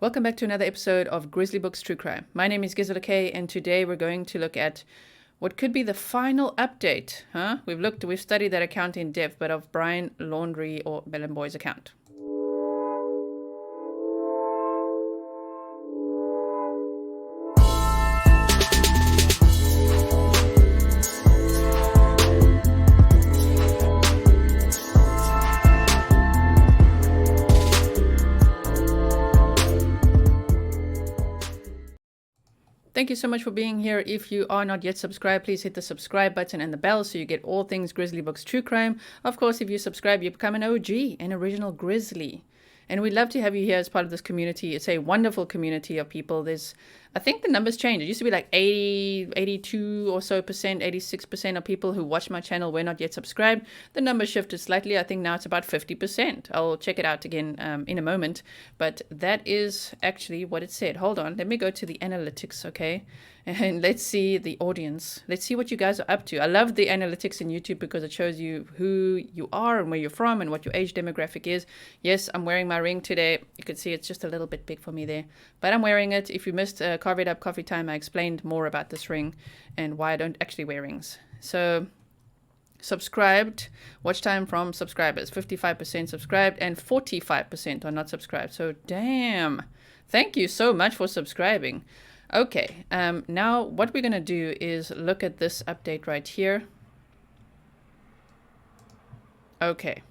Welcome back to another episode of Grizzly Books True Crime. My name is Gisela K, and today we're going to look at what could be the final update. We've studied that account in depth, but of Brian Laundrie or Melon Boy's account. Thank you so much for being here. If you are not yet subscribed, please hit the subscribe button and the bell so you get all things Grizzly Books True Crime. Of course, if you subscribe, you become an OG, an original Grizzly. And we'd love to have you here as part of this community. It's a wonderful community of people. I think the numbers changed. It used to be like 80, 82 or so percent, 86% of people who watch my channel were not yet subscribed. The numbers shifted slightly. I think now it's about 50%. I'll check it out again in a moment. But that is actually what it said. Hold on. Let me go to the analytics, okay? And let's see the audience. Let's see what you guys are up to. I love the analytics in YouTube because it shows you who you are and where you're from and what your age demographic is. Yes, I'm wearing my ring today. You can see it's just a little bit big for me there. But I'm wearing it. If you missed Carve It Up Coffee Time, I explained more about this ring and why I don't actually wear rings. So subscribed, watch time from subscribers. 55% subscribed and 45% are not subscribed. So damn. Thank you so much for subscribing. Okay, now what we're going to do is look at this update right here. Okay,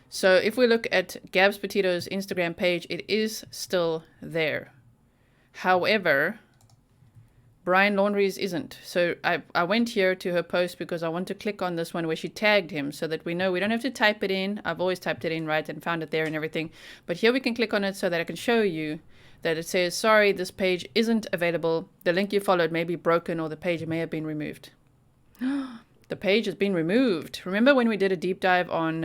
so if we look at Gabs Petito's Instagram page, it is still there. However, Brian Laundrie's isn't. So I went here to her post because I want to click on this one where she tagged him so that we know we don't have to type it in. I've always typed it in right and found it there and everything. But here we can click on it so that I can show you that it says, sorry, this page isn't available. The link you followed may be broken or the page may have been removed. The page has been removed. Remember when we did a deep dive on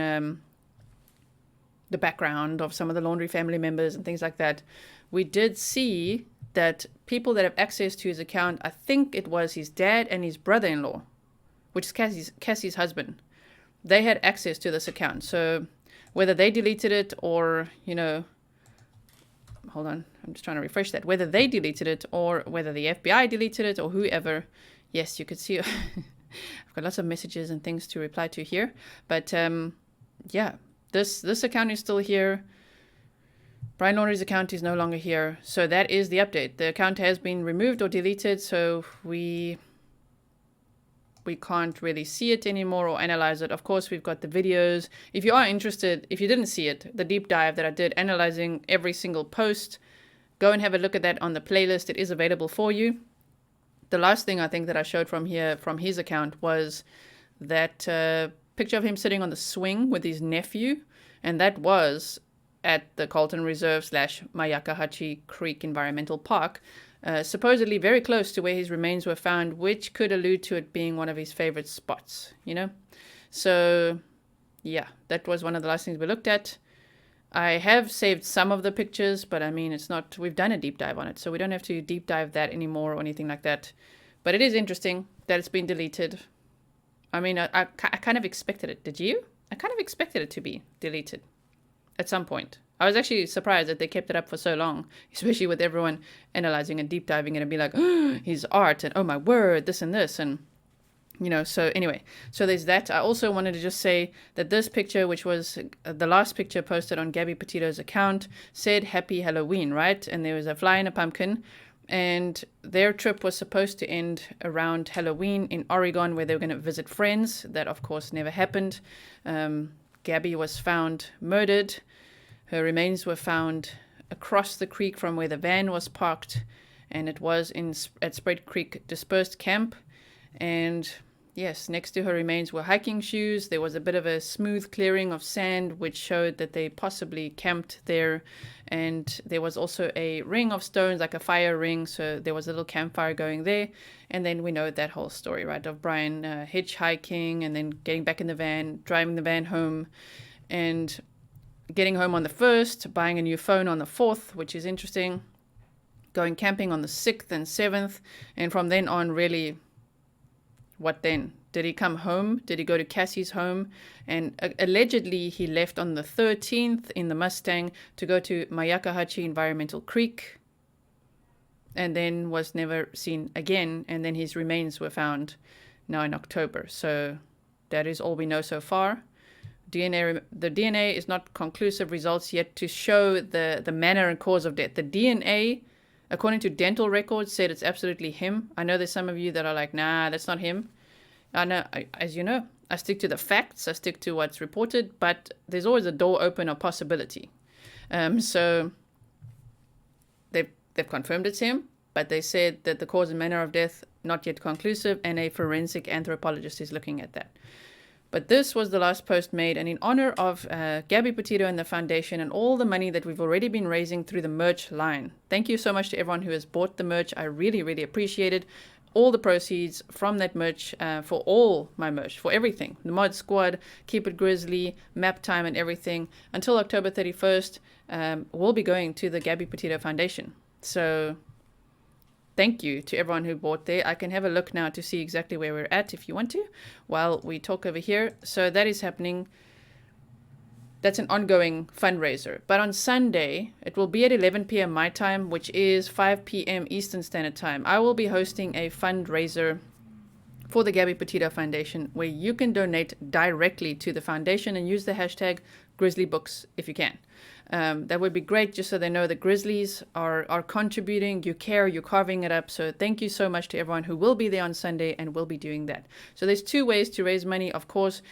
the background of some of the Laundrie family members and things like that? We did see that people that have access to his account, I think it was his dad and his brother-in-law, which is Cassie's husband. They had access to this account. So whether they deleted it or, hold on, I'm just trying to refresh that. Whether they deleted it or whether the FBI deleted it or whoever. Yes, you could see. I've got lots of messages and things to reply to here. But yeah, this account is still here. Brian Laundrie's account is no longer here. So that is the update. The account has been removed or deleted. So we can't really see it anymore or analyze it. Of course, we've got the videos. If you are interested, if you didn't see it, the deep dive that I did analyzing every single post, go and have a look at that on the playlist. It is available for you. The last thing I think that I showed from here, from his account, was that picture of him sitting on the swing with his nephew. And that was at the Carlton Reserve / Mayakahachi Creek Environmental Park. Supposedly very close to where his remains were found, which could allude to it being one of his favorite spots, So, yeah, that was one of the last things we looked at. I have saved some of the pictures, but I mean, we've done a deep dive on it, so we don't have to deep dive that anymore or anything like that. But it is interesting that it's been deleted. I mean, I kind of expected it. Did you? I kind of expected it to be deleted at some point. I was actually surprised that they kept it up for so long, especially with everyone analyzing and deep diving it and be like, oh, his art and oh my word, this and this. And, so anyway, so there's that. I also wanted to just say that this picture, which was the last picture posted on Gabby Petito's account, said Happy Halloween, right? And there was a fly and a pumpkin. And their trip was supposed to end around Halloween in Oregon, where they were going to visit friends. That, of course, never happened. Gabby was found murdered. Her remains were found across the creek from where the van was parked, and it was at Spread Creek Dispersed Camp. And yes, next to her remains were hiking shoes. There was a bit of a smooth clearing of sand, which showed that they possibly camped there. And there was also a ring of stones, like a fire ring. So there was a little campfire going there. And then we know that whole story, right, of Brian hitchhiking and then getting back in the van, driving the van home, and getting home on the 1st, buying a new phone on the 4th, which is interesting, going camping on the 6th and 7th, and from then on, really, what then? Did he come home? Did he go to Cassie's home? And allegedly he left on the 13th in the Mustang to go to Mayakahachi Environmental Creek, and then was never seen again. And then his remains were found now in October. So that is all we know so far. The DNA is not conclusive results yet to show the manner and cause of death. The DNA, according to dental records, said it's absolutely him. I know there's some of you that are like, nah, that's not him. I know, as you know, I stick to the facts. I stick to what's reported, but there's always a door open or possibility. So they've confirmed it's him, but they said that the cause and manner of death not yet conclusive, and a forensic anthropologist is looking at that. But this was the last post made, and in honor of Gabby Petito and the foundation and all the money that we've already been raising through the merch line. Thank you so much to everyone who has bought the merch. I really, really appreciate it. All the proceeds from that merch, for all my merch, for everything, the Mod Squad, Keep It Grizzly, Map Time, and everything, until October 31st, will be going to the Gabby Petito Foundation. So thank you to everyone who bought there. I can have a look now to see exactly where we're at if you want to, while we talk over here. So that is happening. That's an ongoing fundraiser. But on Sunday, it will be at 11 p.m. my time, which is 5 p.m. Eastern Standard Time. I will be hosting a fundraiser for the Gabby Petito Foundation, where you can donate directly to the foundation and use the hashtag GrizzlyBooks if you can. That would be great, just so they know that Grizzlies are contributing. You care, you're carving it up. So thank you so much to everyone who will be there on Sunday and will be doing that. So there's two ways to raise money. Of course,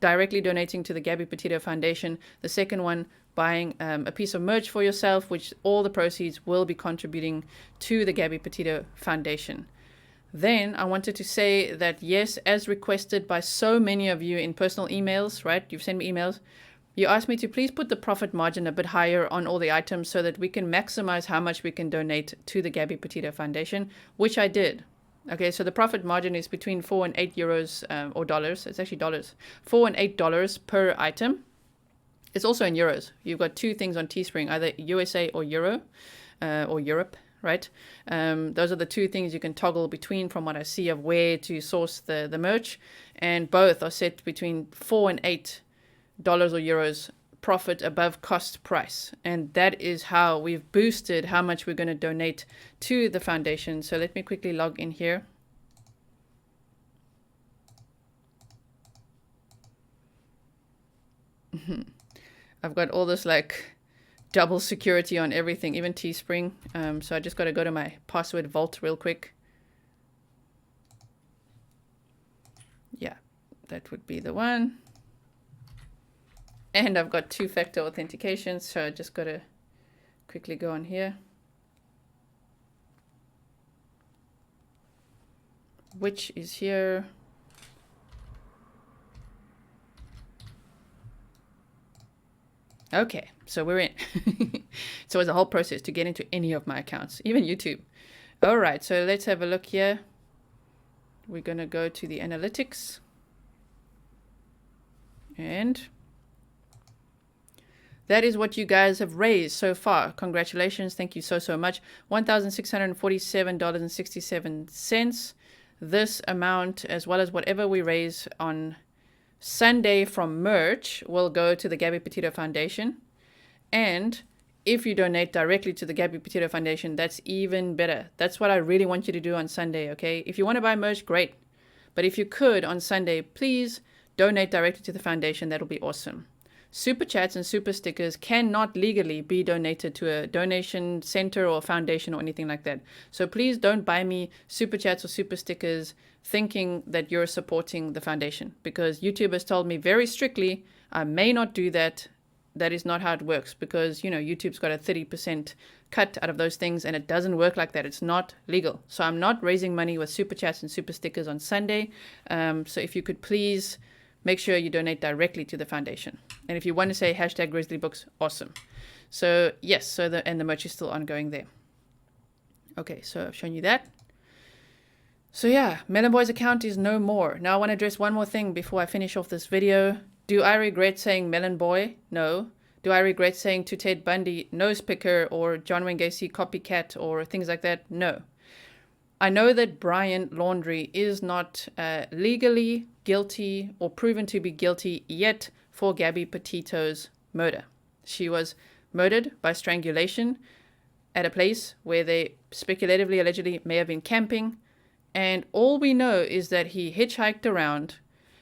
directly donating to the Gabby Petito Foundation. The second one, buying a piece of merch for yourself, which all the proceeds will be contributing to the Gabby Petito Foundation. Then I wanted to say that, yes, as requested by so many of you in personal emails, right? You've sent me emails. You asked me to please put the profit margin a bit higher on all the items so that we can maximize how much we can donate to the Gabby Petito Foundation, which I did. Okay, so the profit margin is between 4 and 8 euros or dollars. It's actually dollars. $4 and $8 per item. It's also in euros. You've got two things on Teespring, either USA or Euro or Europe, right? Those are the two things you can toggle between from what I see of where to source the merch. And both are set between $4 and $8 or euros profit above cost price. And that is how we've boosted how much we're going to donate to the foundation. So let me quickly log in here. I've got all this like double security on everything, even Teespring. So I just got to go to my password vault real quick. Yeah, that would be the one. And I've got two-factor authentication, so I just got to quickly go on here. Which is here. Okay, so we're in. So it's a whole process to get into any of my accounts, even YouTube. All right, so let's have a look here. We're going to go to the analytics. And that is what you guys have raised so far. Congratulations. Thank you so much. $1,647.67. This amount, as well as whatever we raise on Sunday from merch, will go to the Gabby Petito Foundation. And if you donate directly to the Gabby Petito Foundation, that's even better. That's what I really want you to do on Sunday, okay? If you want to buy merch, great. But if you could on Sunday, please donate directly to the foundation. That'll be awesome. Super chats and super stickers cannot legally be donated to a donation center or foundation or anything like that. So please don't buy me super chats or super stickers thinking that you're supporting the foundation, because YouTube has told me very strictly I may not do that. That is not how it works, because, you know, YouTube's got a 30% cut out of those things, and it doesn't work like that. It's not legal. So I'm not raising money with super chats and super stickers on Sunday. So if you could please make sure you donate directly to the foundation. And if you want to say hashtag GrizzlyBooks, awesome. So yes, so the merch is still ongoing there. Okay, so I've shown you that. So yeah, Melon Boy's account is no more. Now I want to address one more thing before I finish off this video. Do I regret saying Melon Boy? No. Do I regret saying to Ted Bundy nose picker or John Wayne Gacy copycat or things like that? No. I know that Brian Laundrie is not legally guilty or proven to be guilty yet for Gabby Petito's murder. She was murdered by strangulation at a place where they speculatively, allegedly, may have been camping. And all we know is that he hitchhiked around.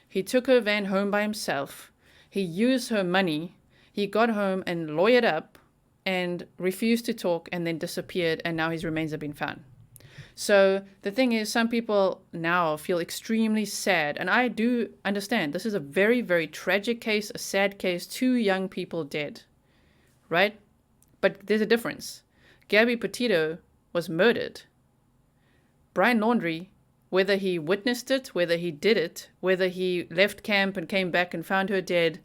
He took her van home by himself. He used her money. He got home and lawyered up and refused to talk and then disappeared. And now his remains have been found. So the thing is, some people now feel extremely sad. And I do understand. This is a very, very tragic case, a sad case. 2 young people dead. Right? But there's a difference. Gabby Petito was murdered. Brian Laundrie, whether he witnessed it, whether he did it, whether he left camp and came back and found her dead,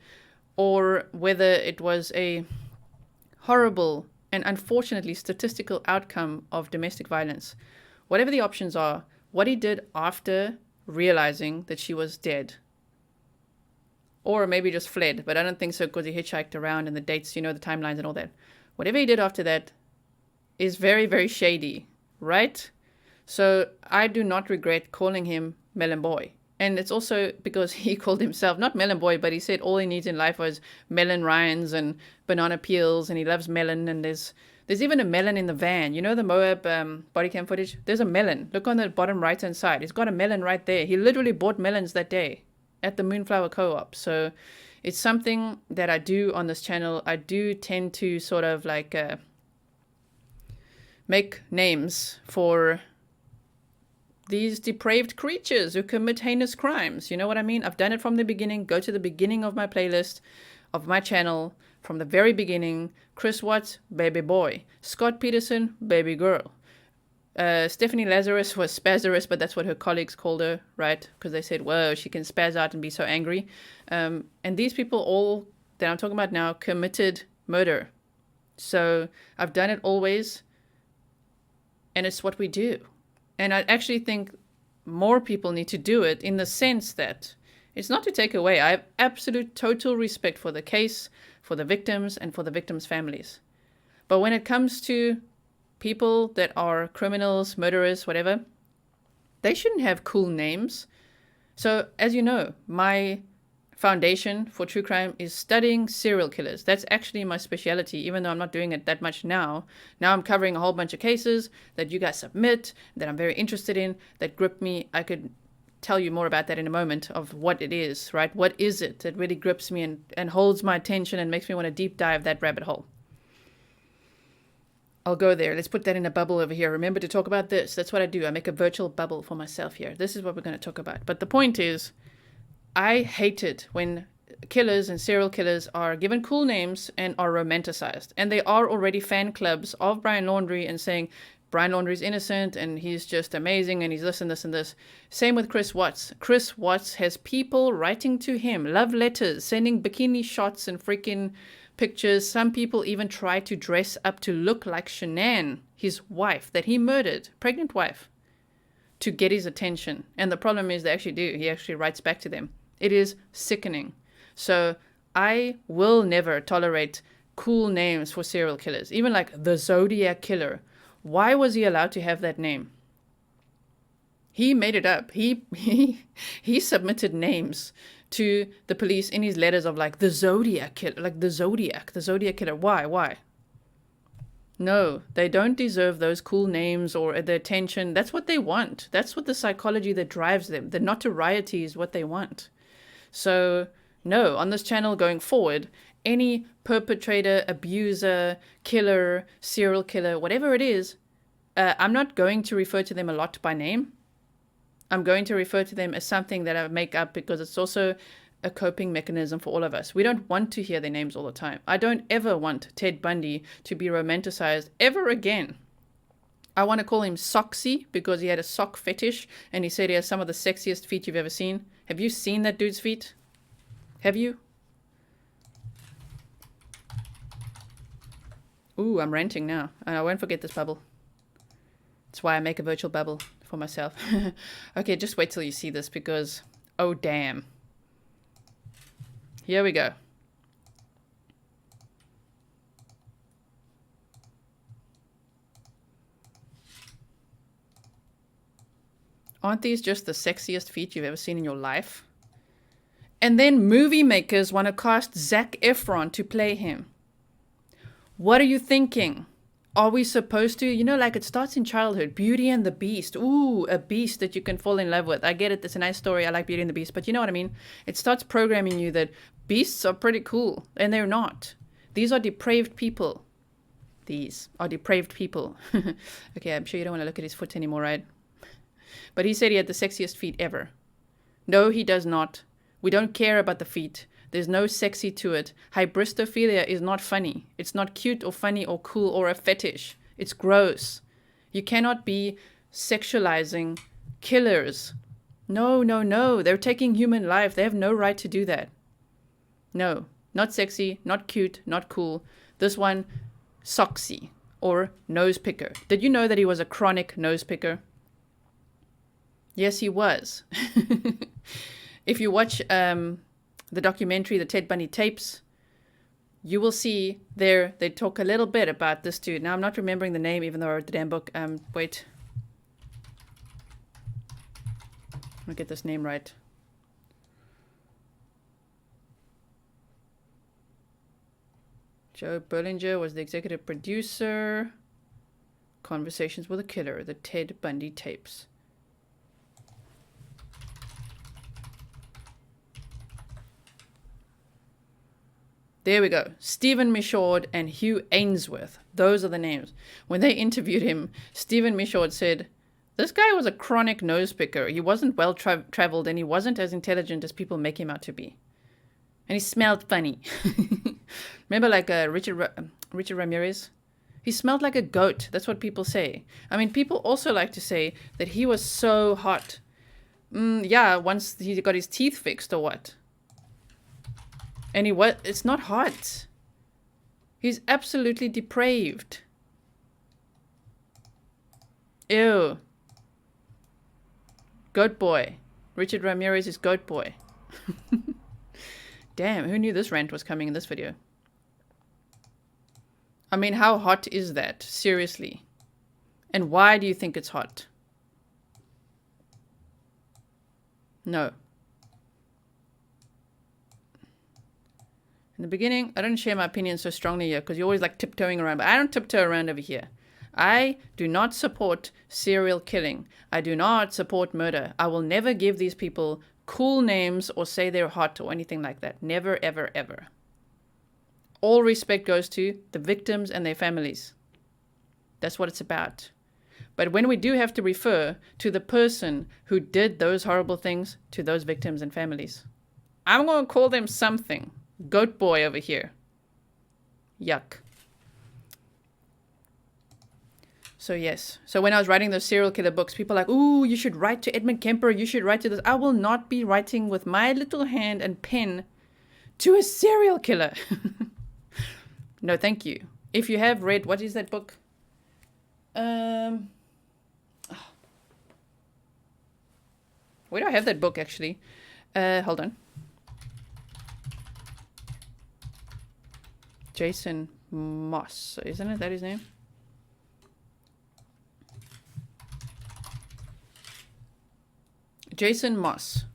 or whether it was a horrible and unfortunately statistical outcome of domestic violence, whatever the options are, what he did after realizing that she was dead, or maybe just fled, but I don't think so because he hitchhiked around and the dates, the timelines and all that. Whatever he did after that is very, very shady, right? So I do not regret calling him Melon Boy. And it's also because he called himself, not Melon Boy, but he said all he needs in life was melon rinds and banana peels, and he loves melon, and there's even a melon in the van. You know the Moab body cam footage? There's a melon. Look on the bottom right-hand side. He's got a melon right there. He literally bought melons that day at the Moonflower Co-op. So it's something that I do on this channel. I do tend to sort of like make names for these depraved creatures who commit heinous crimes. You know what I mean? I've done it from the beginning. Go to the beginning of my playlist, of my channel, from the very beginning. Chris Watts, baby boy. Scott Peterson, baby girl. Stephanie Lazarus was Spazarus, but that's what her colleagues called her, right? Because they said, whoa, she can spaz out and be so angry. And these people all that I'm talking about now committed murder. So I've done it always, and it's what we do. And I actually think more people need to do it in the sense that it's not to take away. I have absolute total respect for the case, for the victims, and for the victims' families. But when it comes to people that are criminals, murderers, whatever, they shouldn't have cool names. So as you know, my foundation for true crime is studying serial killers. That's actually my specialty, even though I'm not doing it that much now. Now I'm covering a whole bunch of cases that you guys submit, that I'm very interested in, that grip me. I could tell you more about that in a moment of what it is, right? What is it that really grips me and holds my attention and makes me want to deep dive that rabbit hole? I'll go there. Let's put that in a bubble over here. Remember to talk about this. That's what I do. I make a virtual bubble for myself here. This is what we're going to talk about. But the point is, I hate it when killers and serial killers are given cool names and are romanticized. And they are already fan clubs of Brian Laundrie and saying Brian Laundrie's innocent and he's just amazing and he's this and this and this. Same with Chris Watts. Chris Watts has people writing to him, love letters, sending bikini shots and freaking pictures. Some people even try to dress up to look like Shanann, his wife that he murdered, pregnant wife, to get his attention. And the problem is they actually do. He actually writes back to them. It is sickening. So I will never tolerate cool names for serial killers. Even like the Zodiac Killer. Why was he allowed to have that name? He made it up. He submitted names to the police in his letters of like the Zodiac Killer, like the Zodiac Killer. Why? No, they don't deserve those cool names or the attention. That's what they want. That's what the psychology that drives them. The notoriety is what they want. So, no, on this channel going forward, any perpetrator, abuser, killer, serial killer, whatever it is, I'm not going to refer to them a lot by name. I'm going to refer to them as something that I make up because it's also a coping mechanism for all of us. We don't want to hear their names all the time. I don't ever want Ted Bundy to be romanticized ever again. I want to call him Socksy because he had a sock fetish and he said he has some of the sexiest feet you've ever seen. Have you seen that dude's feet? Have you? Ooh, I'm ranting now. I won't forget this bubble. That's why I make a virtual bubble for myself. Okay, just wait till you see this because, oh damn. Here we go. Aren't these just the sexiest feet you've ever seen in your life? And then movie makers want to cast Zac Efron to play him. What are you thinking? Are we supposed to? You know, like it starts in childhood. Beauty and the Beast. Ooh, a beast that you can fall in love with. I get it. It's a nice story. I like Beauty and the Beast. But you know what I mean? It starts programming you that beasts are pretty cool. And they're not. These are depraved people. These are depraved people. Okay, I'm sure you don't want to look at his foot anymore, right? But he said he had the sexiest feet ever. No, he does not. We don't care about the feet. There's no sexy to it. Hybristophilia is not funny. It's not cute or funny or cool or a fetish. It's gross. You cannot be sexualizing killers. No, no, no. They're taking human life. They have no right to do that. No, not sexy, not cute, not cool. This one, soxy or nose picker. Did you know that he was a chronic nose picker? Yes, he was. If you watch the documentary, the Ted Bundy tapes, you will see there they talk a little bit about this dude. Now, I'm not remembering the name, even though I wrote the damn book. Wait. I'll get this name right. Joe Berlinger was the executive producer. Conversations with a Killer, the Ted Bundy tapes. There we go. Stephen Michaud and Hugh Ainsworth. Those are the names. When they interviewed him, Stephen Michaud said, this guy was a chronic nose picker. He wasn't well traveled and he wasn't as intelligent as people make him out to be. And he smelled funny. Remember like Richard Ramirez? He smelled like a goat. That's what people say. I mean, people also like to say that he was so hot. Yeah, once he got his teeth fixed or what? And it's not hot. He's absolutely depraved. Ew. Goat boy. Richard Ramirez is goat boy. Damn, who knew this rant was coming in this video? I mean, how hot is that? Seriously. And why do you think it's hot? No. In the beginning, I don't share my opinion so strongly here because you're always like tiptoeing around. But I don't tiptoe around over here. I do not support serial killing. I do not support murder. I will never give these people cool names or say they're hot or anything like that. Never, ever, ever. All respect goes to the victims and their families. That's what it's about. But when we do have to refer to the person who did those horrible things to those victims and families, I'm going to call them something. Goat boy over here. Yuck. So yes. So when I was writing those serial killer books, people are like, ooh, you should write to Edmund Kemper. You should write to this. I will not be writing with my little hand and pen to a serial killer. No, thank you. If you have read, what is that book? Where do I have that book actually? Hold on. Jason Moss, isn't it that his name? Jason Moss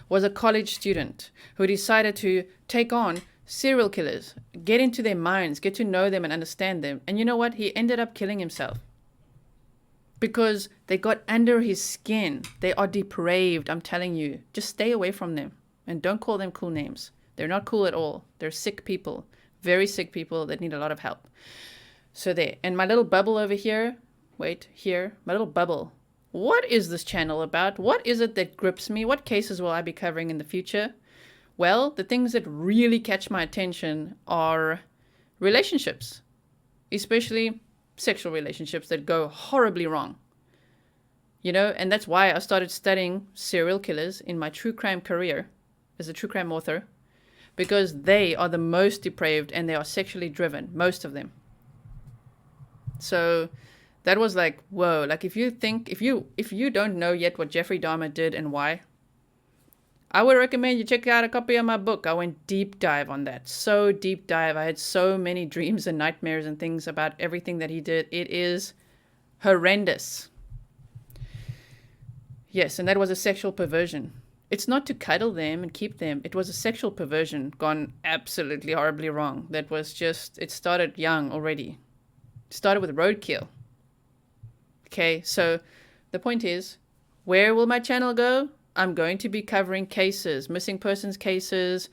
was a college student who decided to take on serial killers, get into their minds, get to know them and understand them. And you know what? He ended up killing himself because they got under his skin. They are depraved, I'm telling you. Just stay away from them and don't call them cool names. They're not cool at all. They're sick people. Very sick people that need a lot of help. So there. And my little bubble over here. Wait, here. My little bubble. What is this channel about? What is it that grips me? What cases will I be covering in the future? Well, the things that really catch my attention are relationships. Especially sexual relationships that go horribly wrong. You know, and that's why I started studying serial killers in my true crime career as a true crime author. Because they are the most depraved and they are sexually driven, most of them. So that was like, whoa, like if you don't know yet what Jeffrey Dahmer did and why, I would recommend you check out a copy of my book. I went deep dive on that. So deep dive. I had so many dreams and nightmares and things about everything that he did. It is horrendous. Yes, and that was a sexual perversion. It's not to cuddle them and keep them. It was a sexual perversion gone absolutely horribly wrong. That was just, it started young already. It started with roadkill. Okay, so the point is, where will my channel go? I'm going to be covering cases, missing persons cases,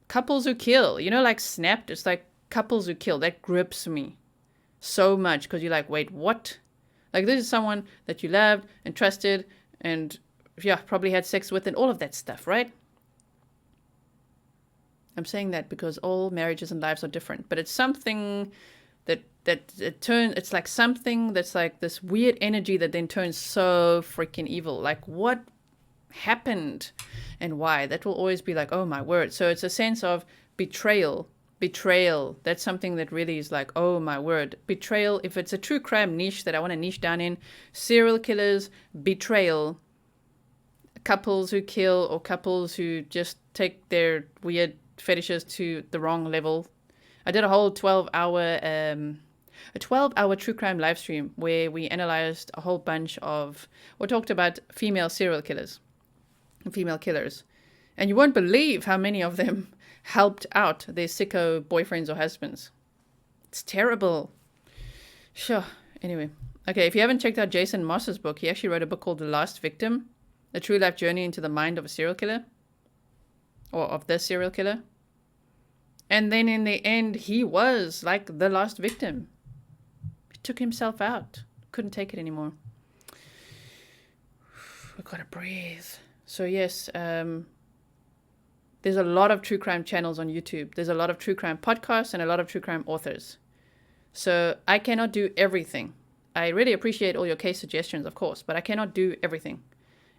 couples who kill. You know, like Snapped, it's like couples who kill. That grips me so much because you're like, wait, what? Like, this is someone that you loved and trusted and, yeah, probably had sex with and all of that stuff, right? I'm saying that because all marriages and lives are different, but it's something that it turns, it's like something that's like this weird energy that then turns so freaking evil. Like, what happened and why? That will always be like, oh my word. So it's a sense of betrayal. That's something that really is like, oh my word. Betrayal. If it's a true crime niche that I want to niche down in, serial killers, betrayal, couples who kill, or couples who just take their weird fetishes to the wrong level. I did a whole 12-hour true crime live stream where we analyzed a whole bunch of, or talked about female serial killers and female killers. And you won't believe how many of them helped out their sicko boyfriends or husbands. It's terrible. Sure. Anyway. Okay, if you haven't checked out Jason Moss's book, he actually wrote a book called The Last Victim, a true life journey into the mind of a serial killer. Or of the serial killer. And then in the end, he was like the last victim. He took himself out. Couldn't take it anymore. We've got to breathe. So yes, there's a lot of true crime channels on YouTube. There's a lot of true crime podcasts and a lot of true crime authors. So I cannot do everything. I really appreciate all your case suggestions, of course, but I cannot do everything.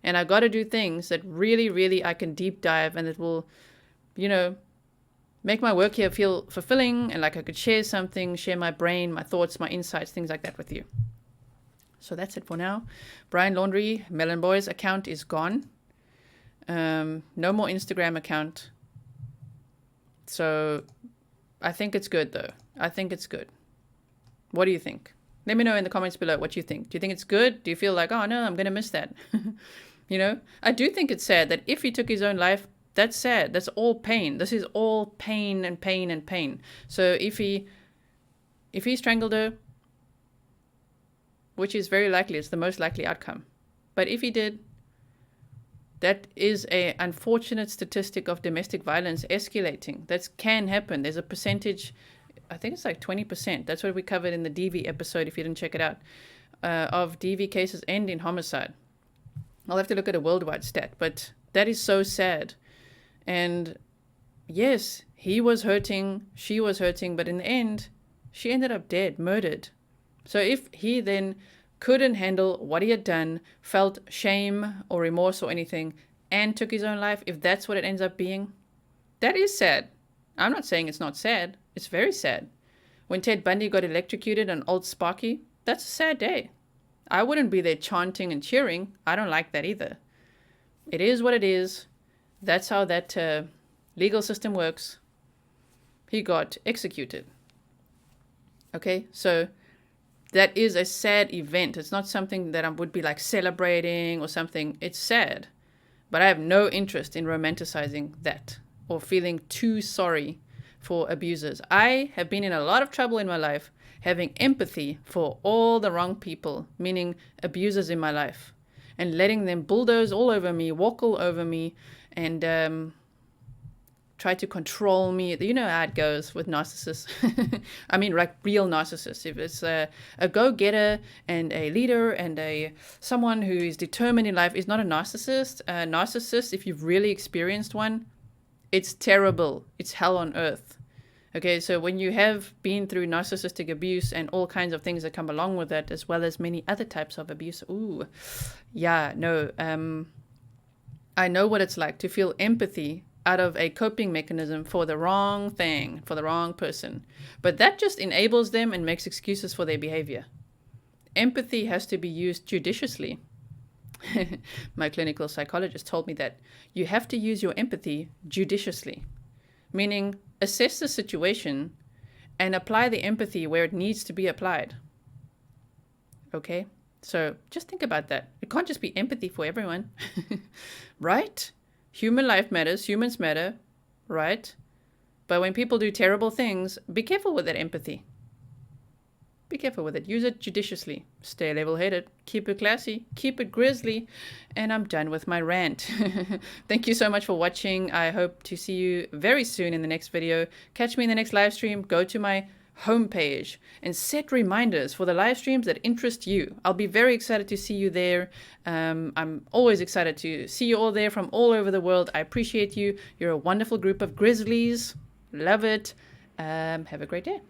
And I've got to do things that really, really I can deep dive and it will, you know, make my work here feel fulfilling and like I could share something, share my brain, my thoughts, my insights, things like that with you. So that's it for now. Brian Laundrie, Melon Boys account is gone. No more Instagram account. So I think it's good though. I think it's good. What do you think? Let me know in the comments below what you think. Do you think it's good? Do you feel like, oh no, I'm going to miss that? You know, I do think it's sad that if he took his own life, that's sad. That's all pain. This is all pain and pain and pain. So if he strangled her, which is very likely, it's the most likely outcome. But if he did, that is a unfortunate statistic of domestic violence escalating. That can happen. There's a percentage, I think it's like 20%. That's what we covered in the DV episode, if you didn't check it out, of DV cases end in homicide. I'll have to look at a worldwide stat, but that is so sad. And yes, he was hurting, she was hurting, but in the end, she ended up dead, murdered. So if he then couldn't handle what he had done, felt shame or remorse or anything, and took his own life, if that's what it ends up being, that is sad. I'm not saying it's not sad. It's very sad. When Ted Bundy got electrocuted on Old Sparky, that's a sad day. I wouldn't be there chanting and cheering. I don't like that either. It is what it is. That's how that legal system works. He got executed. Okay, so that is a sad event. It's not something that I would be like celebrating or something. It's sad. But I have no interest in romanticizing that or feeling too sorry for abusers. I have been in a lot of trouble in my life having empathy for all the wrong people, meaning abusers in my life, and letting them bulldoze all over me, walk all over me, and try to control me. You know how it goes with narcissists. I mean, like real narcissists. If it's a go-getter and a leader and someone who is determined in life is not a narcissist. A narcissist, if you've really experienced one, it's terrible. It's hell on earth. Okay, so when you have been through narcissistic abuse and all kinds of things that come along with that, as well as many other types of abuse, I know what it's like to feel empathy out of a coping mechanism for the wrong thing, for the wrong person. But that just enables them and makes excuses for their behavior. Empathy has to be used judiciously. My clinical psychologist told me that you have to use your empathy judiciously, meaning assess the situation and apply the empathy where it needs to be applied. Okay? So just think about that. It can't just be empathy for everyone, right? Human life matters, humans matter, right? But when people do terrible things, be careful with that empathy. Be careful with it. Use it judiciously. Stay level-headed. Keep it classy. Keep it grizzly. And I'm done with my rant. Thank you so much for watching. I hope to see you very soon in the next video. Catch me in the next live stream. Go to my homepage and set reminders for the live streams that interest you. I'll be very excited to see you there. I'm always excited to see you all there from all over the world. I appreciate you. You're a wonderful group of Grizzlies. Love it. Have a great day.